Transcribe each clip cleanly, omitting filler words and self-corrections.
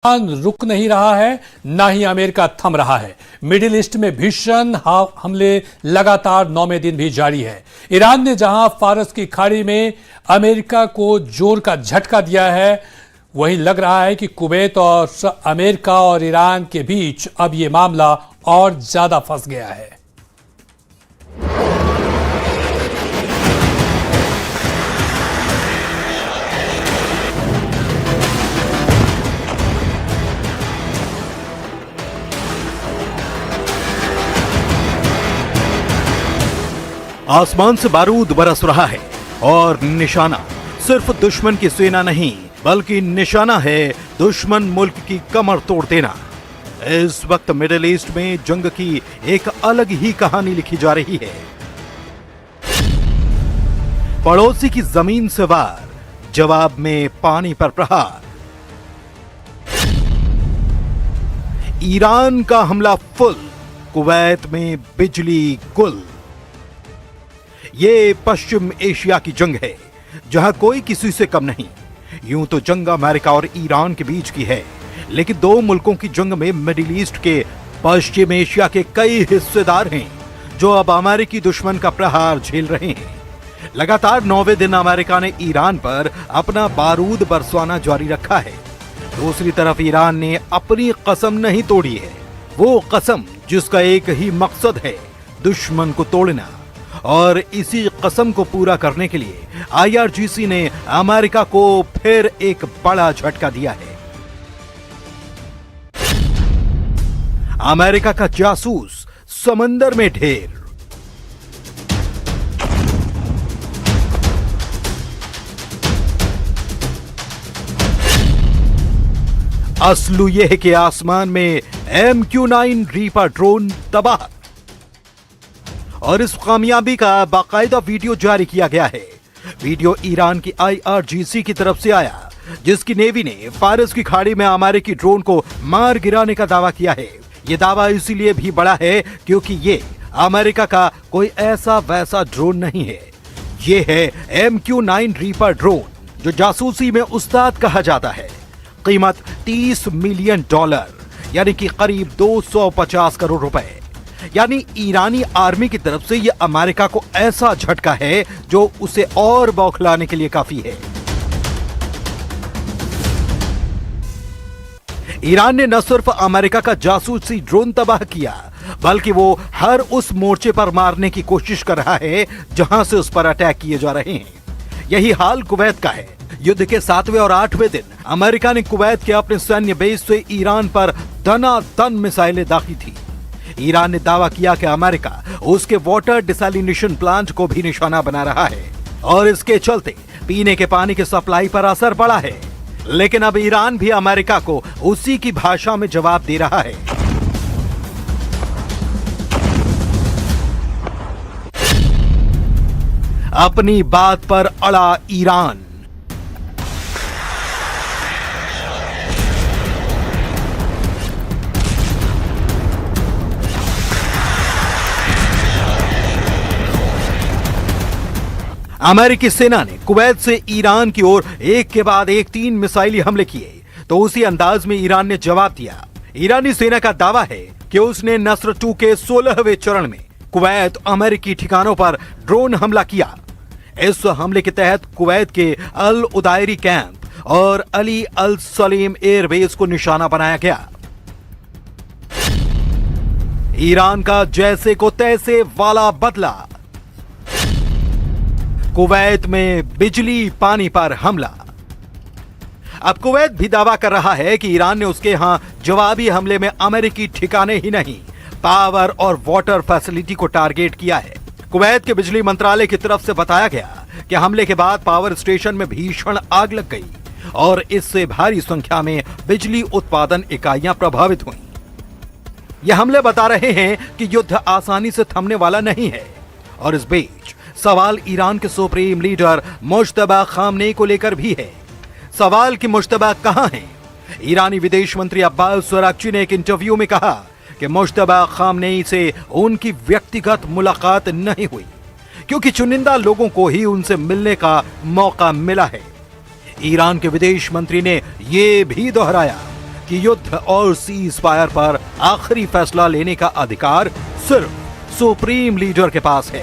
रुक नहीं रहा है, ना ही अमेरिका थम रहा है। मिडिल ईस्ट में भीषण हमले लगातार 9वें दिन भी जारी है। ईरान ने जहां फारस की खाड़ी में अमेरिका को जोर का झटका दिया है, वहीं लग रहा है कि कुवैत और अमेरिका और ईरान के बीच अब यह मामला और ज्यादा फंस गया है। आसमान से बारूद बरस रहा है और निशाना सिर्फ दुश्मन की सेना नहीं बल्कि निशाना है दुश्मन मुल्क की कमर तोड़ देना। इस वक्त मिडिल ईस्ट में जंग की एक अलग ही कहानी लिखी जा रही है। पड़ोसी की जमीन से वार, जवाब में पानी पर प्रहार। ईरान का हमला फुल, कुवैत में बिजली गुल। ये पश्चिम एशिया की जंग है जहां कोई किसी से कम नहीं। यूं तो जंग अमेरिका और ईरान के बीच की है, लेकिन दो मुल्कों की जंग में मिडिल ईस्ट के पश्चिम एशिया के कई हिस्सेदार हैं जो अब अमेरिकी दुश्मन का प्रहार झेल रहे हैं। लगातार 9वें दिन अमेरिका ने ईरान पर अपना बारूद बरसाना जारी रखा है। दूसरी तरफ ईरान ने अपनी कसम नहीं तोड़ी है, वो कसम जिसका एक ही मकसद है, दुश्मन को तोड़ना। और इसी कसम को पूरा करने के लिए IRGC ने अमेरिका को फिर एक बड़ा झटका दिया है। अमेरिका का जासूस समंदर में ढेर। असलू यह है कि आसमान में MQ-9 रीपर ड्रोन तबाह, और इस कामयाबी का बाकायदा वीडियो जारी किया गया है। वीडियो ईरान की IRGC की तरफ से आया, जिसकी नेवी ने फारस की खाड़ी में अमेरिकी ड्रोन को मार गिराने का दावा किया है। यह दावा इसीलिए भी बड़ा है क्योंकि ये अमेरिका का कोई ऐसा वैसा ड्रोन नहीं है। ये है MQ-9 रीपर ड्रोन, जो जासूसी में उस्ताद कहा जाता है। कीमत $30 मिलियन, यानी कि करीब 250 करोड़ रुपए। यानी ईरानी आर्मी की तरफ से यह अमेरिका को ऐसा झटका है जो उसे और बौखलाने के लिए काफी है। ईरान ने न सिर्फ अमेरिका का जासूसी ड्रोन तबाह किया, बल्कि वो हर उस मोर्चे पर मारने की कोशिश कर रहा है जहां से उस पर अटैक किए जा रहे हैं। यही हाल कुवैत का है। युद्ध के 7वें और 8वें दिन अमेरिका ने कुवैत के अपने सैन्य बेस से ईरान पर दनादन मिसाइलें दागी थी। ईरान ने दावा किया कि अमेरिका उसके वाटर डिसैलिनेशन प्लांट को भी निशाना बना रहा है और इसके चलते पीने के पानी के सप्लाई पर असर पड़ा है। लेकिन अब ईरान भी अमेरिका को उसी की भाषा में जवाब दे रहा है। अपनी बात पर अड़ा ईरान। अमेरिकी सेना ने कुवैत से ईरान की ओर एक के बाद एक 3 मिसाइली हमले किए, तो उसी अंदाज में ईरान ने जवाब दिया। ईरानी सेना का दावा है कि उसने नस्र 2 के 16वें चरण में कुवैत अमेरिकी ठिकानों पर ड्रोन हमला किया। इस हमले के तहत कुवैत के अल उदायरी कैंप और अली अल सलीम एयरबेस को निशाना बनाया गया। ईरान का जैसे को तैसे वाला बदला। कुवैत में बिजली पानी पर हमला। अब कुवैत भी दावा कर रहा है कि ईरान ने उसके यहां जवाबी हमले में अमेरिकी ठिकाने ही नहीं, पावर और वाटर फैसिलिटी को टारगेट किया है। कुवैत के बिजली मंत्रालय की तरफ से बताया गया कि हमले के बाद पावर स्टेशन में भीषण आग लग गई और इससे भारी संख्या में बिजली उत्पादन इकाइयां प्रभावित हुईं। यह हमले बता रहे हैं कि युद्ध आसानी से थमने वाला नहीं है। और इस बीच सवाल ईरान के सुप्रीम लीडर मुश्तबा खामनेई को लेकर भी है। सवाल कि मुश्तबा कहां हैं? ईरानी विदेश मंत्री अब्बास अरागची ने एक इंटरव्यू में कहा कि मुश्तबा खामनेई से उनकी व्यक्तिगत मुलाकात नहीं हुई, क्योंकि चुनिंदा लोगों को ही उनसे मिलने का मौका मिला है। ईरान के विदेश मंत्री ने यह भी दोहराया कि युद्ध और सीज फायर पर आखिरी फैसला लेने का अधिकार सिर्फ सुप्रीम लीडर के पास है।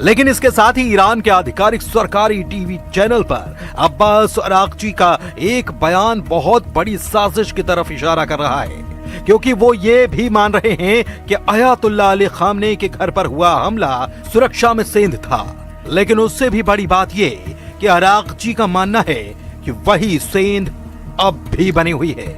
लेकिन इसके साथ ही ईरान के आधिकारिक सरकारी टीवी चैनल पर अब्बास अरागची का एक बयान बहुत बड़ी साजिश की तरफ इशारा कर रहा है, क्योंकि वो ये भी मान रहे हैं कि अयातुल्लाह अली खामनेई के घर पर हुआ हमला सुरक्षा में सेंध था। लेकिन उससे भी बड़ी बात ये कि अरागची का मानना है कि वही सेंध अब भी बनी हुई है।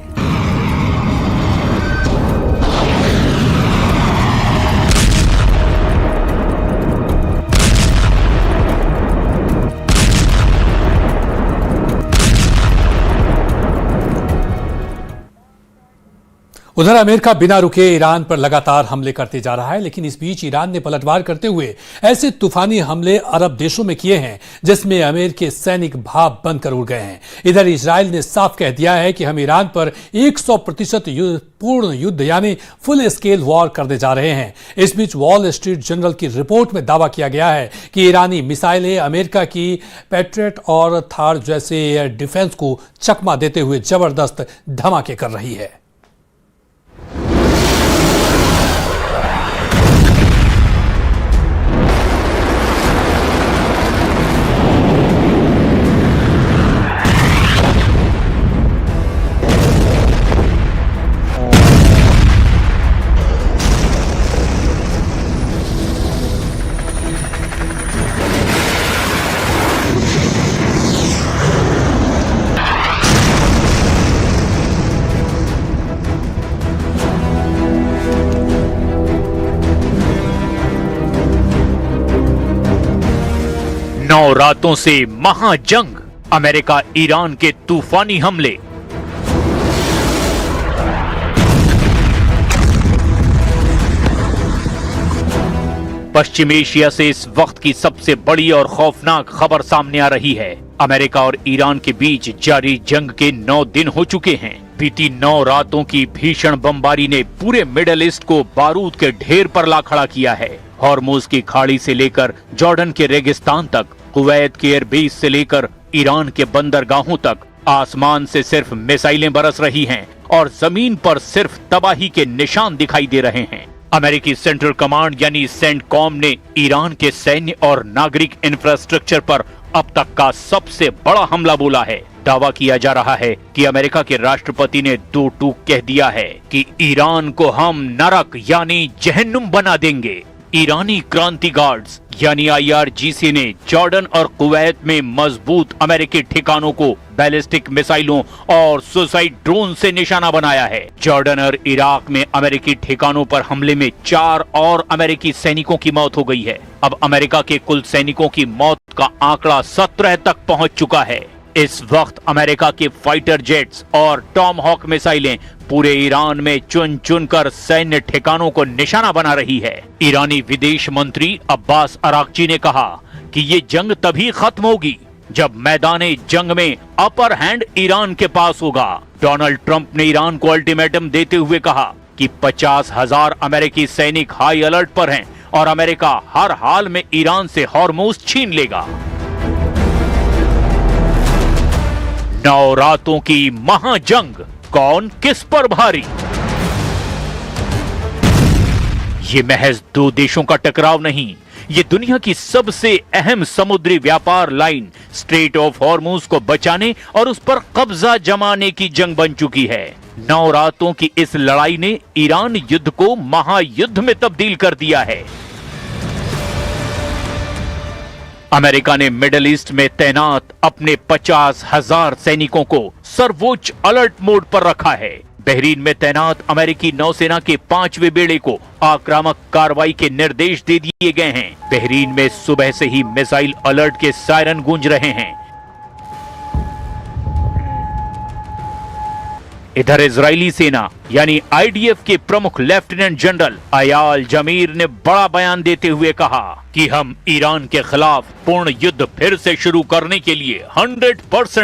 उधर अमेरिका बिना रुके ईरान पर लगातार हमले करते जा रहा है, लेकिन इस बीच ईरान ने पलटवार करते हुए ऐसे तूफानी हमले अरब देशों में किए हैं जिसमें अमेरिकी सैनिक भाप बनकर उड़ गए हैं। इधर इजराइल ने साफ कह दिया है कि हम ईरान पर 100% पूर्ण युद्ध यानी फुल स्केल वॉर करने जा रहे हैं। इस बीच वॉल स्ट्रीट जर्नल की रिपोर्ट में दावा किया गया है कि ईरानी मिसाइलें अमेरिका की पैट्रियट और थार जैसे एयर डिफेंस को चकमा देते हुए जबरदस्त धमाके कर रही है। नौ रातों से महाजंग, अमेरिका ईरान के तूफानी हमले। पश्चिम एशिया से इस वक्त की सबसे बड़ी और खौफनाक खबर सामने आ रही है। अमेरिका और ईरान के बीच जारी जंग के 9 दिन हो चुके हैं। बीती 9 रातों की भीषण बमबारी ने पूरे मिडिल ईस्ट को बारूद के ढेर पर ला खड़ा किया है। हॉर्मुज की खाड़ी से लेकर जॉर्डन के रेगिस्तान तक, कुवैत के एयरबेस से लेकर ईरान के बंदरगाहों तक आसमान से सिर्फ मिसाइलें बरस रही हैं और जमीन पर सिर्फ तबाही के निशान दिखाई दे रहे हैं। अमेरिकी सेंट्रल कमांड यानी सेंटकॉम ने ईरान के सैन्य और नागरिक इंफ्रास्ट्रक्चर पर अब तक का सबसे बड़ा हमला बोला है। दावा किया जा रहा है कि अमेरिका के राष्ट्रपति ने 2 टूक कह दिया है कि ईरान को हम नरक यानी जहन्नुम बना देंगे। ईरानी क्रांति गार्ड्स यानी IRGC ने जॉर्डन और कुवैत में मजबूत अमेरिकी ठिकानों को बैलिस्टिक मिसाइलों और सुसाइड ड्रोन से निशाना बनाया है। जॉर्डन और इराक में अमेरिकी ठिकानों पर हमले में 4 और अमेरिकी सैनिकों की मौत हो गई है। अब अमेरिका के कुल सैनिकों की मौत का आंकड़ा 17 तक पहुंच चुका है। इस वक्त अमेरिका के फाइटर जेट्स और टॉम हॉक मिसाइलें पूरे ईरान में चुन चुन कर सैन्य ठिकानों को निशाना बना रही है। ईरानी विदेश मंत्री अब्बास अरागची ने कहा कि ये जंग तभी खत्म होगी जब मैदाने जंग में अपर हैंड ईरान के पास होगा। डोनाल्ड ट्रंप ने ईरान को अल्टीमेटम देते हुए कहा कि 50,000 अमेरिकी सैनिक हाई अलर्ट पर हैं और अमेरिका हर हाल में ईरान से हॉर्मुज छीन लेगा। 9 रातों की महाजंग, कौन किस पर भारी? ये महज 2 देशों का टकराव नहीं, ये दुनिया की सबसे अहम समुद्री व्यापार लाइन स्ट्रेट ऑफ हॉर्मुज को बचाने और उस पर कब्जा जमाने की जंग बन चुकी है। 9 रातों की इस लड़ाई ने ईरान युद्ध को महायुद्ध में तब्दील कर दिया है। अमेरिका ने मिडिल ईस्ट में तैनात अपने 50,000 सैनिकों को सर्वोच्च अलर्ट मोड पर रखा है। बहरीन में तैनात अमेरिकी नौसेना के 5वें बेड़े को आक्रामक कार्रवाई के निर्देश दे दिए गए हैं। बहरीन में सुबह से ही मिसाइल अलर्ट के सायरन गूंज रहे हैं। इधर इजरायली सेना यानी IDF के प्रमुख लेफ्टिनेंट जनरल अयाल जमीर ने बड़ा बयान देते हुए कहा कि हम ईरान के खिलाफ पूर्ण युद्ध फिर से शुरू करने के लिए 100%